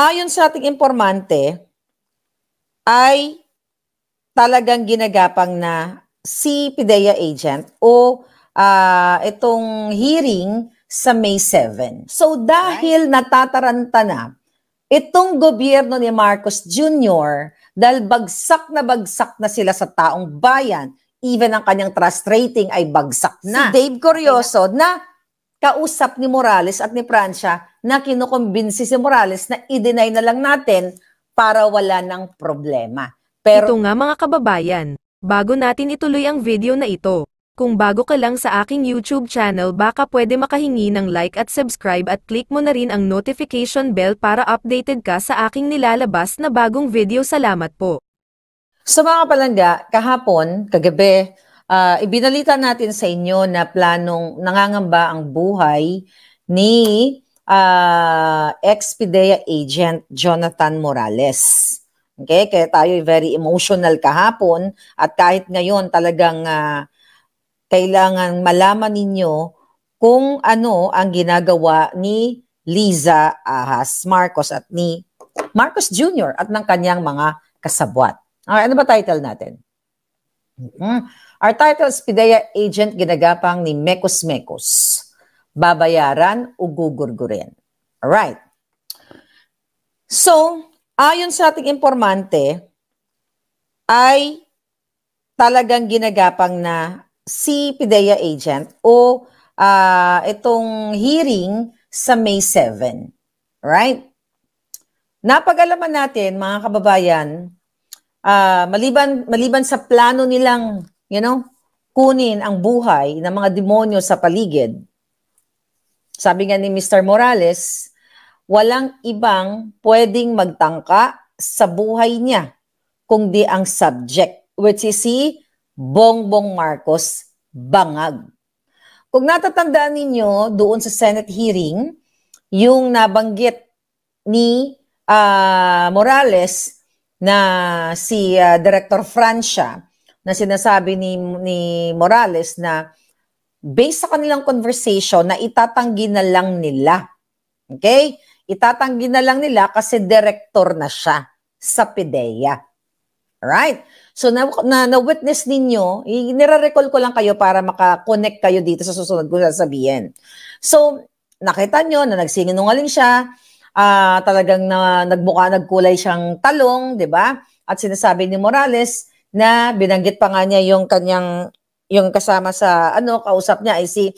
Ayon sa ating informante, ay talagang ginagapang na si PIDEA agent o itong hearing sa May 7. So dahil natataranta na itong gobyerno ni Marcos Jr., dahil bagsak na sila sa taong bayan, even ang kanyang trust rating ay bagsak na. Si Dave Corioso na kausap ni Morales at ni Francia na kinukumbinsi si Morales na i-deny na lang natin para wala ng problema. Ito nga mga kababayan, bago natin ituloy ang video na ito, kung bago ka lang sa aking YouTube channel baka pwede makahingi ng like at subscribe at click mo na rin ang notification bell para updated ka sa aking nilalabas na bagong video. Salamat po. So mga palangga, kagabi, ibinalita natin sa inyo na planong nangangamba ang buhay ni ex-PIDEA agent Jonathan Morales. Okay, kaya tayo very emotional kahapon at kahit ngayon talagang kailangan malaman ninyo kung ano ang ginagawa ni Liza Ahas Marcos at ni Marcos Jr. at ng kanyang mga kasabwat. Okay, ano ba title natin? Our title is PIDEA agent ginagapang ni Mekos Mekos. Babayaran o gugurgurin. Alright. So, ayon sa ating informante, ay talagang ginagapang na si PIDEA agent o itong hearing sa May 7. Right? Napag-alaman natin, mga kababayan, maliban sa plano nilang, kunin ang buhay ng mga demonyo sa paligid, sabi nga ni Mr. Morales, walang ibang pwedeng magtangka sa buhay niya kundi ang subject, which is si Bongbong Marcos Bangag. Kung natatandaan ninyo doon sa Senate hearing, yung nabanggit ni Morales na si Director Francia, na sinasabi ni Morales na based sa kanilang conversation na itatanggi na lang nila. Okay? Itatanggi na lang nila kasi director na siya sa PIDEA. Alright? So, na-witness ninyo, nire-recall ko lang kayo para maka-connect kayo dito sa susunod ko sasabihin. So, nakita nyo na nagsinungaling siya, talagang nagkulay siyang talong, di ba? At sinasabi ni Morales na binanggit pa nga niya yung kanyang, yung kasama sa, kausap niya ay si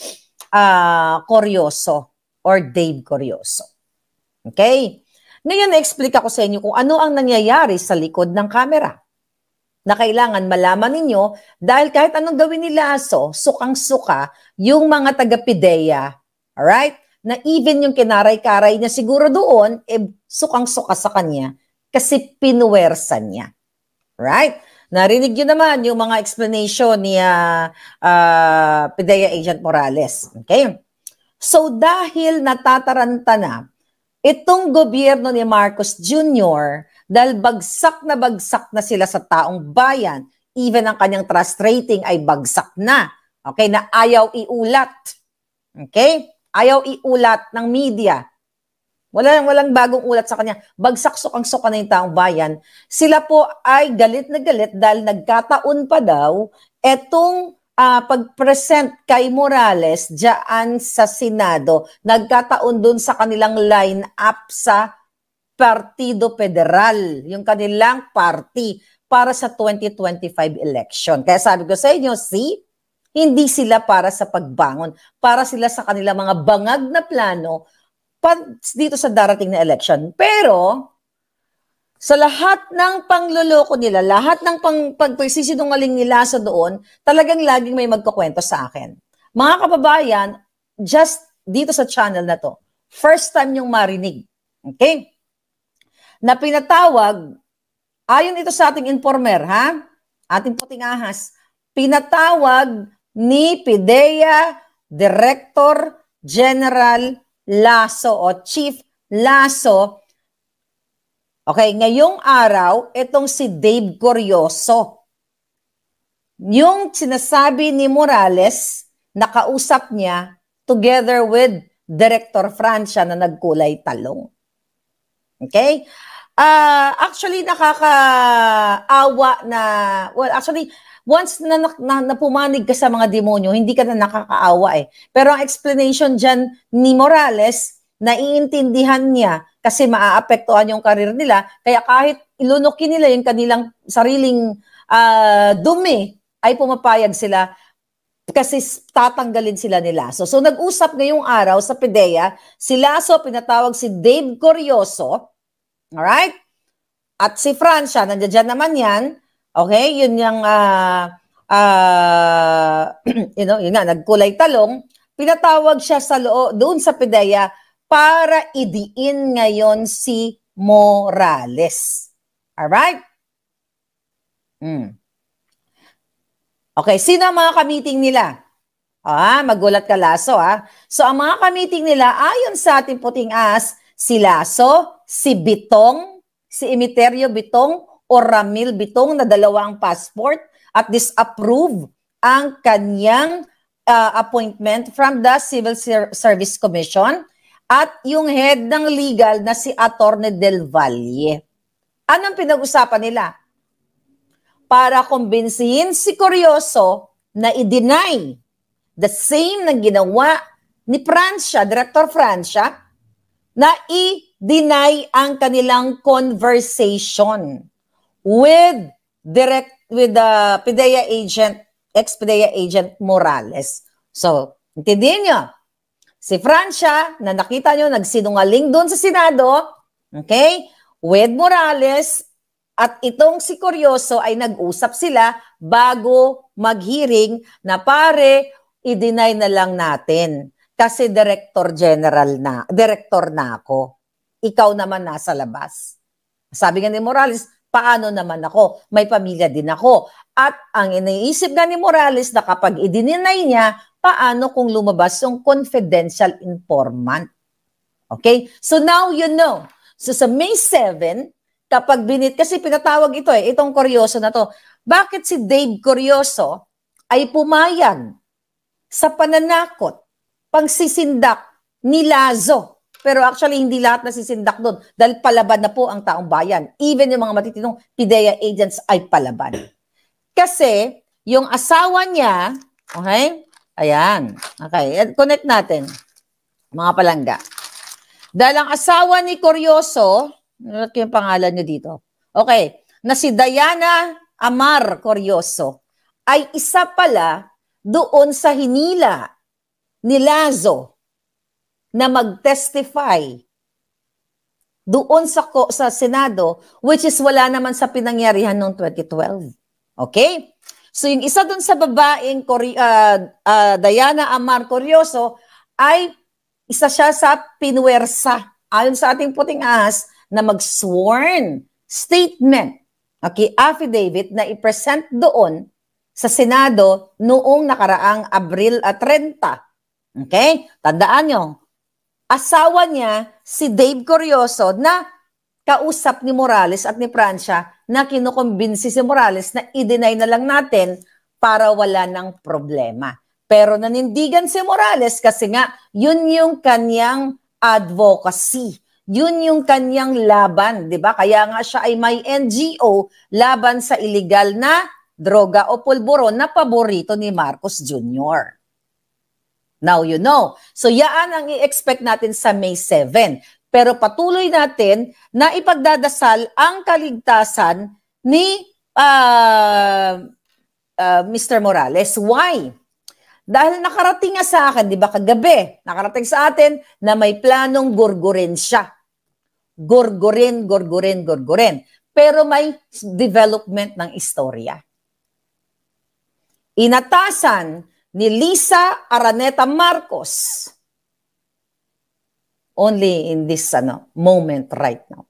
Corioso or Dave Corioso. Okay? Ngayon, na-explain ako sa inyo kung ano ang nangyayari sa likod ng camera na kailangan malaman ninyo dahil kahit anong gawin ni Lasso, sukang-suka yung mga taga-PIDEA, alright? Na even yung kinaray-karay niya siguro doon, sukang-suka sa kanya kasi pinuwersa niya. Right? Narinig nyo naman yung mga explanation ni PIDEA agent Morales. Okay? So dahil natataranta na itong gobyerno ni Marcos Jr., dahil bagsak na sila sa taong bayan, even ang kanyang trust rating ay bagsak na. Okay? Na ayaw iulat. Okay? Ayaw iulat ng media. Walang bagong ulat sa kanya. Bagsak sukang-suka na yung taong bayan. Sila po ay galit na galit dahil nagkataon pa daw etong pag-present kay Morales diyan sa Senado. Nagkataon dun sa kanilang line-up sa Partido Federal, yung kanilang party para sa 2025 election. Kaya sabi ko sa inyo, hindi sila para sa pagbangon, para sila sa kanilang mga bangag na plano dito sa darating na election. Pero, sa lahat ng pangloloko nila, lahat ng pagsisinungaling nila sa doon, talagang laging may magkukwento sa akin. Mga kababayan, just dito sa channel na to, first time yung marinig. Okay? Na pinatawag, ayon ito sa ating informer, ating puting ahas, pinatawag ni PIDEA Director General Lasso o Chief Lasso. Okay, ngayong araw, itong si Dave Corioso. Yung sinasabi ni Morales, nakausap niya together with Director Francia na nagkulay talong. Okay? Actually, nakakaawa na, well, actually, once na pumanig ka sa mga demonyo, hindi ka na nakakaawa eh. Pero ang explanation dyan ni Morales, naiintindihan niya kasi maaapektuhan yung karir nila, kaya kahit ilunukin nila yung kanilang sariling dumi, ay pumapayag sila kasi tatanggalin sila ni Lasso. So nag-usap ngayong araw sa PDEA, si Lasso, pinatawag si Dave Curioso, alright? At si Francia, nandiyan naman yan, okay? Yun yung, yun nga, nagkulay talong, pinatawag siya sa doon sa PDEA para idiin ngayon si Morales. Alright? Okay, sino ang mga ka-meeting nila? Magulat ka, Lasso, So, ang mga ka-meeting nila, ayon sa ating puting as, si Lasso, si Bitong, si Emiterio Bitong o Ramil Bitong na dalawang passport at disapprove ang kanyang appointment from the Civil Service Commission at yung head ng legal na si Attorney Del Valle. Anong pinag-usapan nila? Para kumbinsihin si Curioso na i-deny the same na ginawa ni Francia, Director Francia, na i-deny ang kanilang conversation with the PDEA agent, ex-PDEA agent Morales. So, intindihin nyo, si Francia, na nakita nyo, nagsinungaling doon sa Senado, okay, with Morales, at itong si Curioso ay nag-usap sila bago mag-hearing na pare, i-deny na lang natin. Kasi director na ako. Ikaw naman nasa labas. Sabi nga ni Morales, paano naman ako? May pamilya din ako. At ang iniisip nga ni Morales na kapag i-deny niya, paano kung lumabas yung confidential informant? Okay? So now you know. So sa May 7, kapag kasi pinatawag ito itong Curioso na to, bakit si Dave Curioso ay pumayag sa pananakot, pagsisindak ni Lazo? Pero actually, hindi lahat nasisindak doon dahil palaban na po ang taong bayan. Even yung mga matitinong PDEA agents ay palaban. Kasi, yung asawa niya, okay? Ayan. Okay, connect natin, mga palangga. Dahil ang asawa ni Curioso, ano yung pangalan niyo dito? Okay, na si Diana Amar Curioso, ay isa pala doon sa hinila ni Lazo na mag-testify doon sa Senado, which is wala naman sa pinangyarihan noong 2012. Okay? So yung isa doon sa babaeng Diana Amar Curioso ay isa siya sa pinuwersa ayon sa ating puting ahas na mag-sworn statement, okay, affidavit na i-present doon sa Senado noong nakaraang Abril 30. Okay? Tandaan nyo, asawa niya si Dave Curioso na kausap ni Morales at ni Francia na kinukumbinsi si Morales na i-deny na lang natin para wala ng problema. Pero nanindigan si Morales kasi nga yun yung kanyang advocacy. Yun yung kanyang laban, di ba? Kaya nga siya ay may NGO laban sa illegal na droga o pulburon na paborito ni Marcos Jr. Now you know. So yaan ang i-expect natin sa May 7. Pero patuloy natin na ipagdadasal ang kaligtasan ni Mr. Morales. Why? Dahil nakarating nga sa akin, di ba kagabi, nakarating sa atin na may planong gurgurin siya. Gurgurin. Pero may development ng istorya. Inatasan ni Lisa Araneta Marcos only in this moment right now.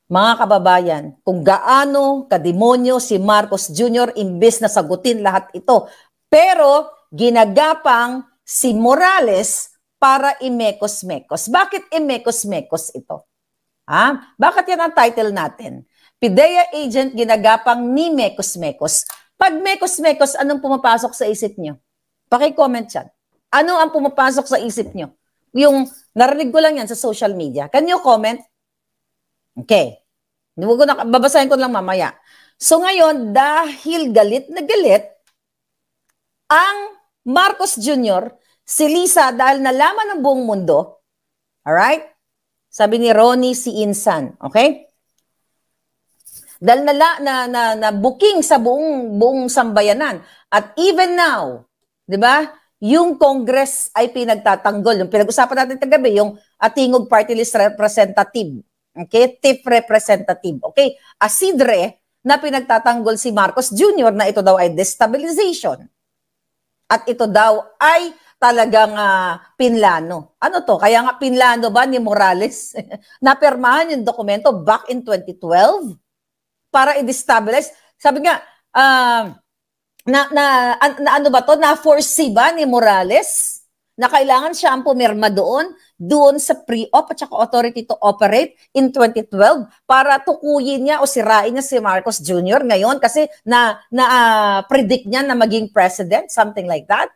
Mga kababayan, kung gaano kademonyo si Marcos Jr. imbes na sagutin lahat ito, pero ginagapang si Morales para imekos-mekos. Bakit imekos-mekos ito? Bakit yan ang title natin? PDEA agent ginagapang ni mekos-mekos. Pag mekos-mekos, anong pumapasok sa isip nyo? Paki-comment yan. Ano ang pumapasok sa isip nyo? Yung Narinig ko lang yan sa social media. Can you comment? Okay. Babasahin ko lang mamaya. So ngayon, dahil galit na galit, ang Marcos Jr., si Lisa, dahil nalaman ng buong mundo, alright? Sabi ni Ronnie si Insan, okay? Dahil na booking sa buong sambayanan. At even now, di ba, yung Congress ay pinagtatanggol. Yung pinag-usapan natin kagabi, yung Tingog Party List Representative. Okay? TIF Representative. Okay? Asidre na pinagtatanggol si Marcos Jr. na ito daw ay destabilization. At ito daw ay talagang pinlano. Ano to? Kaya nga pinlano ba ni Morales? Napirmahan yung dokumento back in 2012 para i-destabilize. Sabi nga, ano ba to? Na-foresee ba ni Morales na kailangan siya ang pumirma doon sa pre-op at saka authority to operate in 2012 para tukuyin niya o sirain niya si Marcos Jr. ngayon kasi na-predict niya na maging president, something like that?